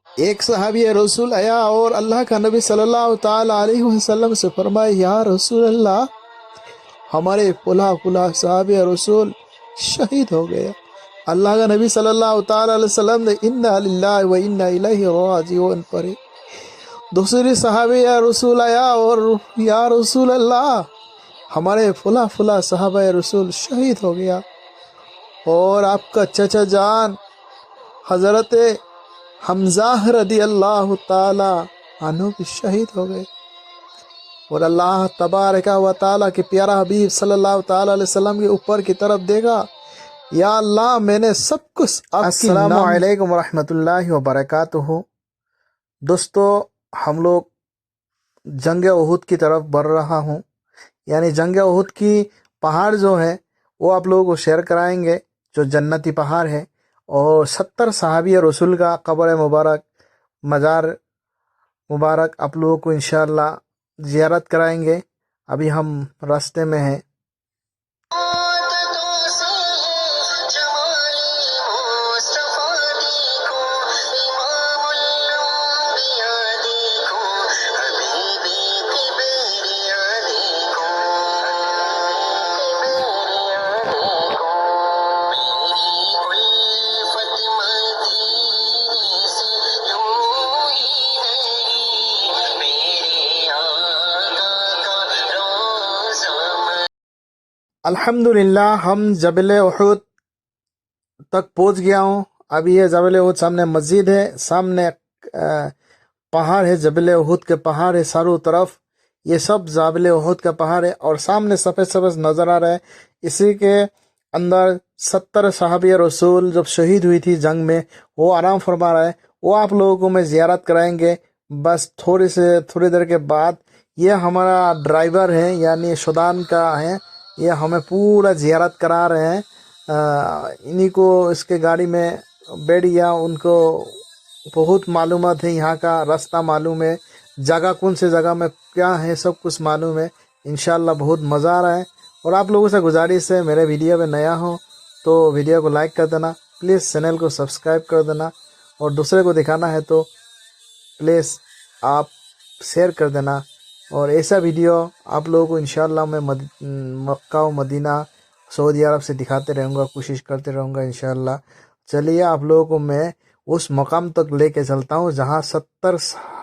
ایک صحابی رسول آیا اور اللہ کا نبی صلی اللہ تعالی علیہ وسلم سے فرمایا یا رسول اللہ ہمارے فلاں فلاں صحابی رسول شہید ہو گئے۔ اللہ کا نبی صلی اللہ تعالی علیہ وسلم نے انا للہ و انا الیہ راجعون پڑھی۔ دوسری صحابی یا رسول آیا اور یا رسول اللہ ہمارے فلاں فلاں صحابہ رسول شہید ہو گیا اور آپ کا چچا جان حضرت حمزہ رضی اللہ تعالی عنہ بھی شہید ہو گئے۔ اور اللہ تبارک و تعالیٰ کے پیارا حبیب صلی اللہ تعالی علیہ وسلم کے اوپر کی طرف دیکھا، یا اللہ میں نے سب کچھ السلام علیکم ورحمۃ اللہ وبرکاتہ۔ دوستو ہم لوگ جنگ احد کی طرف بڑھ رہا ہوں، یعنی جنگ احد کی پہاڑ جو ہے وہ آپ لوگوں کو شیئر کرائیں گے، جو جنتی پہاڑ ہے، اور 70 صحابی رسول کا قبر مبارک مزار مبارک آپ لوگوں کو انشاءاللہ زیارت کرائیں گے۔ ابھی ہم راستے میں ہیں۔ الحمدللہ ہم جبل احد تک پہنچ گیا ہوں۔ ابھی یہ جبل احد سامنے مسجد ہے، سامنے پہاڑ ہے، جبل احد کے پہاڑ ہے چاروں طرف، یہ سب جبل احد کا پہاڑ ہے، اور سامنے سفید سفید نظر آ رہا ہے۔ اسی کے اندر 70 صحابی رسول جب شہید ہوئی تھی جنگ میں، وہ آرام فرما رہا ہے، وہ آپ لوگوں کو میں زیارت کرائیں گے بس تھوڑی دیر کے بعد۔ یہ ہمارا ڈرائیور ہے، یعنی سودان کا ہے، یہ ہمیں پورا زیارت کرا رہے ہیں۔ انہی کو اس کے گاڑی میں بیٹھ گیا، ان کو بہت معلومات ہے، یہاں کا راستہ معلوم ہے، جگہ کون سے جگہ میں کیا ہے سب کچھ معلوم ہے۔ انشاءاللہ بہت مزہ آ رہا ہے۔ اور آپ لوگوں سے گزارش ہے، میرے ویڈیو پہ نیا ہو تو ویڈیو کو لائک کر دینا، پلیز چینل کو سبسکرائب کر دینا، اور دوسرے کو دکھانا ہے تو پلیز آپ شیئر کر دینا۔ اور ایسا ویڈیو آپ لوگوں کو انشاءاللہ میں مکہ و مدینہ سعودی عرب سے دکھاتے رہوں گا، کوشش کرتے رہوں گا انشاءاللہ۔ چلیے آپ لوگوں کو میں اس مقام تک لے کے چلتا ہوں جہاں 70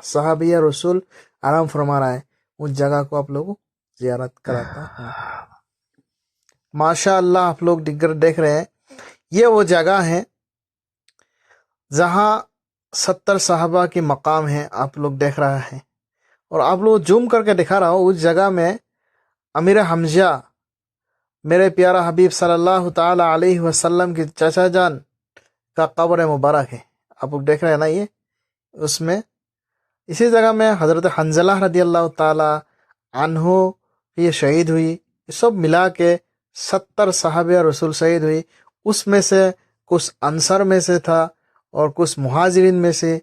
صحابی رسول آرام فرما رہا ہے، اس جگہ کو آپ لوگوں کو زیارت کراتا ہوں۔ ماشاءاللہ آپ لوگ دیکھ رہے ہیں، یہ وہ جگہ ہے جہاں 70 صحابہ کی مقام ہے، آپ لوگ دیکھ رہا ہے۔ اور آپ لوگ زوم کر کے دکھا رہا ہوں، اس جگہ میں امیر حمزہ میرے پیارا حبیب صلی اللہ تعالی علیہ وسلم کی چچا جان کا قبر مبارک ہے، آپ لوگ دیکھ رہے ہیں نا، یہ اس میں اسی جگہ میں حضرت حنظلہ رضی اللہ تعالی عنہ یہ شہید ہوئی۔ سب ملا کے 70 صحابہ رسول شہید ہوئی، اس میں سے کچھ انصار میں سے تھا اور کچھ مہاجرین میں سے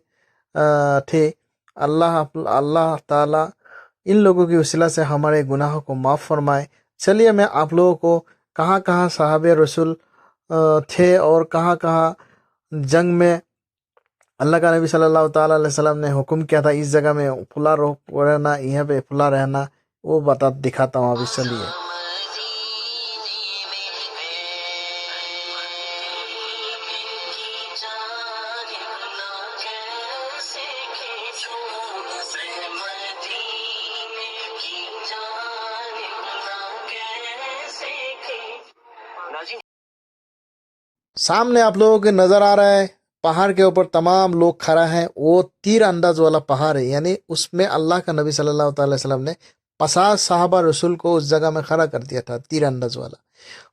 تھے۔ اللہ تعالیٰ ان لوگوں کی وسیلہ سے ہمارے گناہوں کو معاف فرمائے۔ چلیے میں آپ لوگوں کو کہاں کہاں صحابہ رسول تھے اور کہاں کہاں جنگ میں اللہ کا نبی صلی اللہ تعالیٰ علیہ وسلم نے حکم کیا تھا اس جگہ میں پھلا رہنا، یہاں پہ پھلا رہنا، وہ دکھاتا ہوں ابھی۔ چلیے سامنے آپ لوگوں کے نظر آ رہا ہے، پہاڑ کے اوپر تمام لوگ کھڑا ہیں، وہ تیر انداز والا پہاڑ ہے، یعنی اس میں اللہ کا نبی صلی اللہ تعالی وسلم نے 50 صحابہ رسول کو اس جگہ میں کھڑا کر دیا تھا، تیر انداز والا۔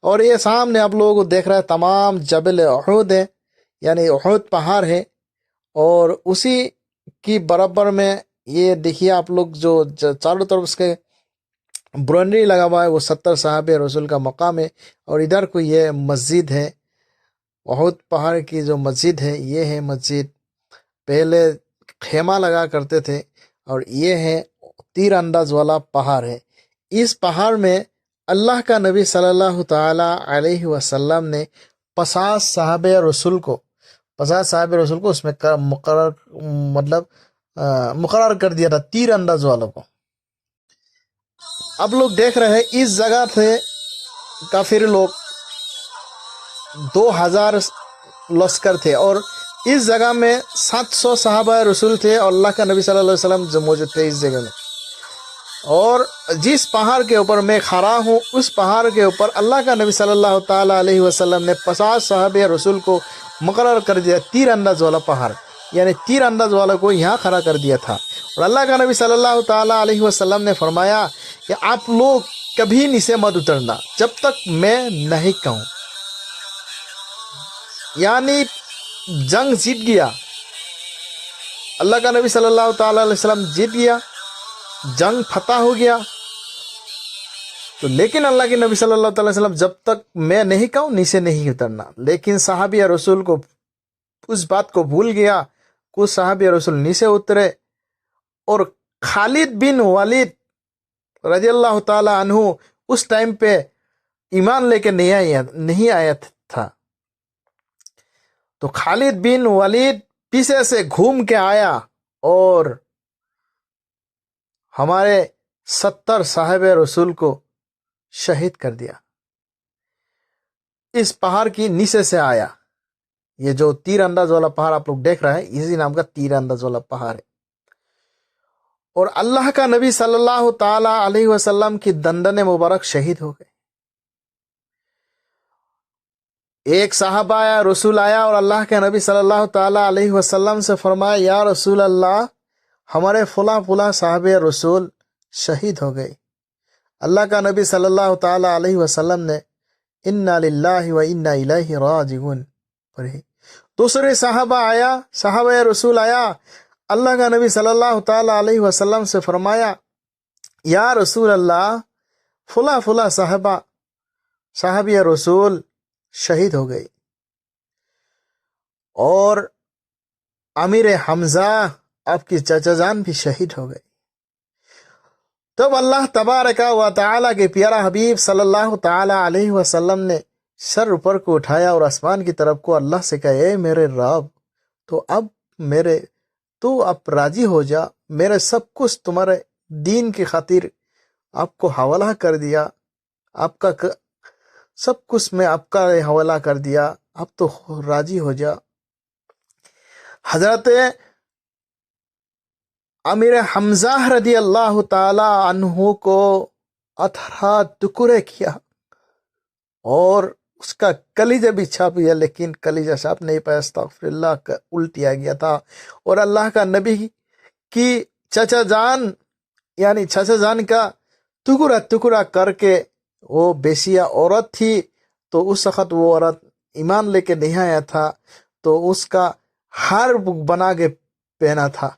اور یہ سامنے آپ لوگوں کو دیکھ رہا ہے تمام جبل احد ہے، یعنی احد پہاڑ ہے، اور اسی کی برابر میں یہ دیکھیے آپ لوگ جو چاروں طرف اس کے برونری لگا ہوا ہے، وہ 70 صحابہ رسول کا مقام ہے۔ اور ادھر کو یہ مسجد ہے، احد پہاڑ کی جو مسجد ہے، یہ ہے مسجد، پہلے خیمہ لگا کرتے تھے، اور یہ ہے تیر انداز والا پہاڑ ہے۔ اس پہاڑ میں اللہ کا نبی صلی اللہ تعالی علیہ وسلم نے 50 صحابہ رسول کو 50 صحابہ رسول کو اس میں مقرر کر دیا تھا تیر انداز والوں کو. اب لوگ دیکھ رہے ہیں اس جگہ تھے کافر لوگ 2000 لشکر تھے، اور اس جگہ میں 700 صحابہ رسول تھے اور اللہ کا نبی صلی اللہ علیہ وسلم جو موجود تھے اس جگہ میں. اور جس پہاڑ کے اوپر میں کھڑا ہوں اس پہاڑ کے اوپر اللہ کا نبی صلی اللہ تعالیٰ علیہ وسلم نے 50 صحابہ رسول کو مقرر کر دیا. تیر انداز والا پہاڑ یعنی تیر انداز والا کو یہاں کھڑا کر دیا تھا. اور اللہ کا نبی صلی اللہ تعالیٰ علیہ وسلم نے فرمایا کہ آپ لوگ کبھی نیچے مت اترنا جب تک میں نہیں کہوں. یعنی جنگ جیت گیا، اللہ کا نبی صلی اللہ تعالیٰ علیہ وسلم جیت گیا، جنگ فتح ہو گیا. تو لیکن اللہ کے نبی صلی اللہ تعالیٰ علیہ وسلم جب تک میں نہیں کہوں نیچے نہیں اترنا. لیکن صحابہ رسول کو اس بات کو بھول گیا. کچھ صحابہ رسول نیچے اترے اور خالد بن ولید رضی اللہ تعالیٰ عنہ اس ٹائم پہ ایمان لے کے نہیں آیا تھا. تو خالد بن ولید پیچھے سے گھوم کے آیا اور ہمارے 70 صحابہ رسول کو شہید کر دیا. اس پہاڑ کی نیچے سے آیا. یہ جو تیر انداز والا پہاڑ آپ لوگ دیکھ رہے ہیں اسی نام کا تیر انداز والا پہاڑ ہے. اور اللہ کا نبی صلی اللہ تعالی علیہ وسلم کی دندن مبارک شہید ہو گئے. ایک صحابہ آیا، رسول آیا اور اللہ کے نبی صلی اللہ تعالی علیہ وسلم سے فرمایا یا رسول اللہ ہمارے فلاں صحابہ رسول شہید ہو گئے. اللہ کا نبی صلی اللہ تعالی علیہ وسلم نے انا للہ و انا الیہ راجعون پڑھی. دوسرے صحابہ رسول آیا، اللہ کا نبی صلی اللہ تعالی علیہ وسلم سے فرمایا یا رسول اللہ فلاں صحابہ رسول شہید ہو گئی. اور امیر حمزہ آپ کی چچا جان بھی شہید ہو گئی. تب اللہ تبارک و تعالی کے پیارا حبیب صلی اللہ تعالی علیہ وسلم نے سر اوپر کو اٹھایا اور آسمان کی طرف کو اللہ سے کہا اے میرے رب تو اب راضی ہو جا، میرے سب کچھ تمہارے دین کی خاطر آپ کو حوالہ کر دیا، آپ کا سب کچھ میں آپ کا حوالہ کر دیا، اب تو راضی ہو جا. حضرت امیر حمزہ رضی اللہ تعالی عنہ کو 18 ٹکڑے کیا اور اس کا کلیجہ بھی چھاپ گیا، لیکن کلیجہ چھاپ نہیں پایا، استغفر اللہ، کا الٹیا گیا تھا. اور اللہ کا نبی کی چچا جان کا ٹکڑا کر کے، وہ بیسیا عورت تھی تو اس وقت وہ عورت ایمان لے کے نہیں آیا تھا تو اس کا ہار بنا کے پہنا تھا،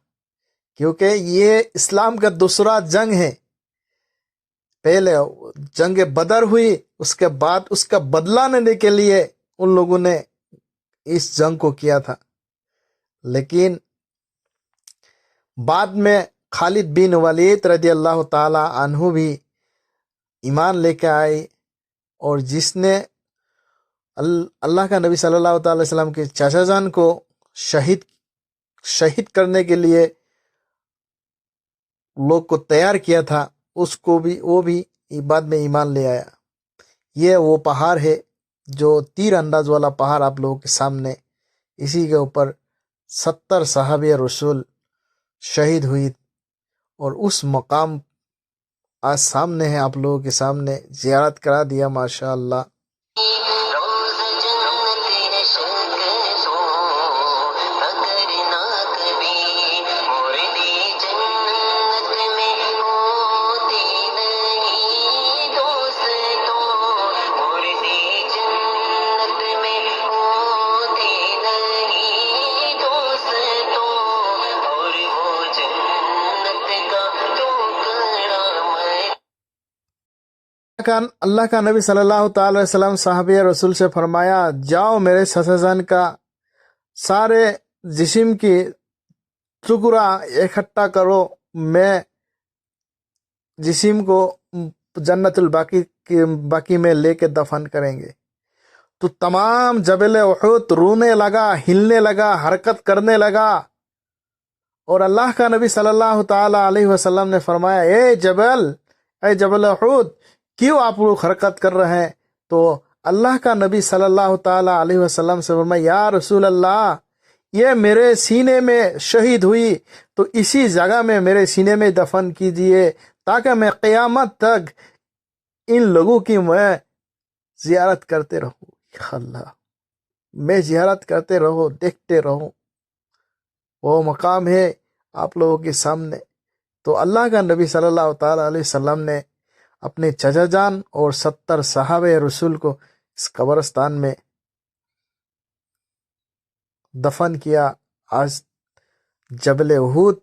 کیونکہ یہ اسلام کا دوسرا جنگ ہے. پہلے جنگ بدر ہوئی، اس کے بعد اس کا بدلہ لینے کے لیے ان لوگوں نے اس جنگ کو کیا تھا. لیکن بعد میں خالد بن ولید رضی اللہ تعالی عنہ بھی ایمان لے کے آئے، اور جس نے اللہ کا نبی صلی اللہ تعالی وسلم کے چچا جان کو شہید کرنے کے لیے لوگ کو تیار کیا تھا، وہ بھی بعد میں ایمان لے آیا. یہ وہ پہاڑ ہے جو تیر انداز والا پہاڑ آپ لوگوں کے سامنے، اسی کے اوپر 70 صحابہ رسول شہید ہوئی. اور اس مقام آج سامنے ہے، آپ لوگوں کے سامنے زیارت کرا دیا. ماشاء اللہ. اللہ کا نبی صلی اللہ تعالی وسلم صحابہ رسول سے فرمایا جاؤ میرے چچا جان کا سارے جسم کی ٹکڑا اکٹھا کرو، میں جسم کو جنت الباقی میں لے کے دفن کریں گے. تو تمام جبل احد رونے لگا، ہلنے لگا، حرکت کرنے لگا. اور اللہ کا نبی صلی اللہ تعالی علیہ وسلم نے فرمایا اے جبل احد، کیوں آپ لوگ حرکت کر رہے ہیں؟ تو اللہ کا نبی صلی اللہ تعالی علیہ وسلم سے فرمایا یا رسول اللہ، یہ میرے سینے میں شہید ہوئی تو اسی جگہ میں میرے سینے میں دفن کیجئے، تاکہ میں قیامت تک ان لوگوں کی میں زیارت کرتے رہوں. یا اللہ، میں زیارت کرتے رہو، دیکھتے رہوں. وہ مقام ہے آپ لوگوں کے سامنے. تو اللہ کا نبی صلی اللہ تعالی علیہ وسلم نے اپنے چچا جان اور 70 صحابہ رسول کو اس قبرستان میں دفن کیا. آج جبل احد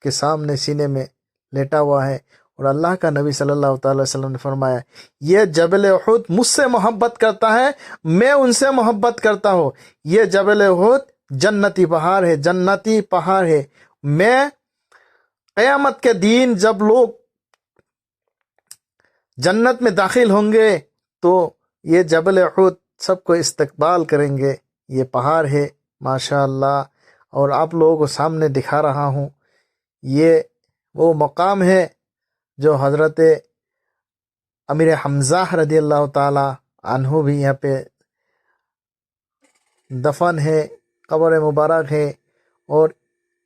کے سامنے سینے میں لیٹا ہوا ہے. اور اللہ کا نبی صلی اللہ تعالی وسلم نے فرمایا یہ جبل احد مجھ سے محبت کرتا ہے، میں ان سے محبت کرتا ہوں. یہ جبل احد جنتی پہاڑ ہے، جنتی پہاڑ ہے. میں قیامت کے دن جب لوگ جنت میں داخل ہوں گے تو یہ جبل احد سب کو استقبال کریں گے. یہ پہاڑ ہے ماشاء اللہ، اور آپ لوگوں کو سامنے دکھا رہا ہوں. یہ وہ مقام ہے جو حضرت امیر حمزہ رضی اللہ تعالی عنہ بھی یہاں پہ دفن ہے، قبر مبارک ہے. اور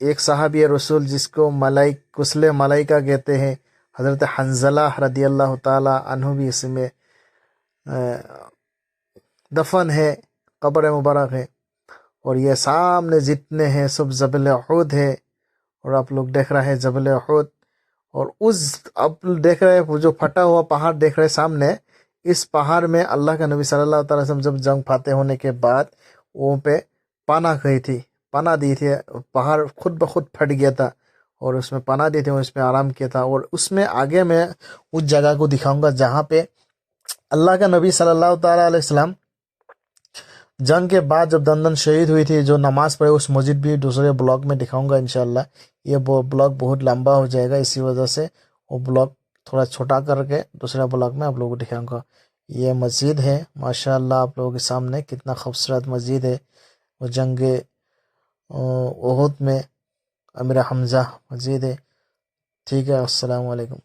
ایک صحابی رسول جس کو غسل ملائکہ کہتے ہیں، حضرت حنظلہ رضی اللہ تعالی عنہ بھی اس میں دفن ہے، قبر مبارک ہے. اور یہ سامنے جتنے ہیں سب جبل احد ہے. اور آپ لوگ دیکھ رہے ہیں جبل احد، اور آپ دیکھ رہے ہیں جو پھٹا ہوا پہاڑ دیکھ رہے ہیں سامنے. اس پہاڑ میں اللہ کا نبی صلی اللہ تعالی وسلم جب جنگ فاتح ہونے کے بعد وہ پہ پناہ گئی تھی، پناہ دی تھی. پہاڑ خود بخود پھٹ گیا تھا اور اس میں پناہ دی تھی، اس میں آرام کیا تھا. اور اس میں آگے میں اس جگہ کو دکھاؤں گا جہاں پہ اللہ کا نبی صلی اللہ تعالی علیہ وسلم جنگ کے بعد جب دندن شہید ہوئی تھی، جو نماز پڑھے اس مسجد بھی دوسرے بلاگ میں دکھاؤں گا انشاءاللہ. یہ بلاگ بہت لمبا ہو جائے گا، اسی وجہ سے وہ بلاگ تھوڑا چھوٹا کر کے دوسرے بلاگ میں آپ لوگوں کو دکھاؤں گا. یہ مسجد ہے ماشاءاللہ آپ لوگوں کے سامنے، کتنا خوبصورت مسجد ہے. وہ جنگ احد میں امیر حمزہ مسجد ہے. ٹھیک ہے، السلام علیکم.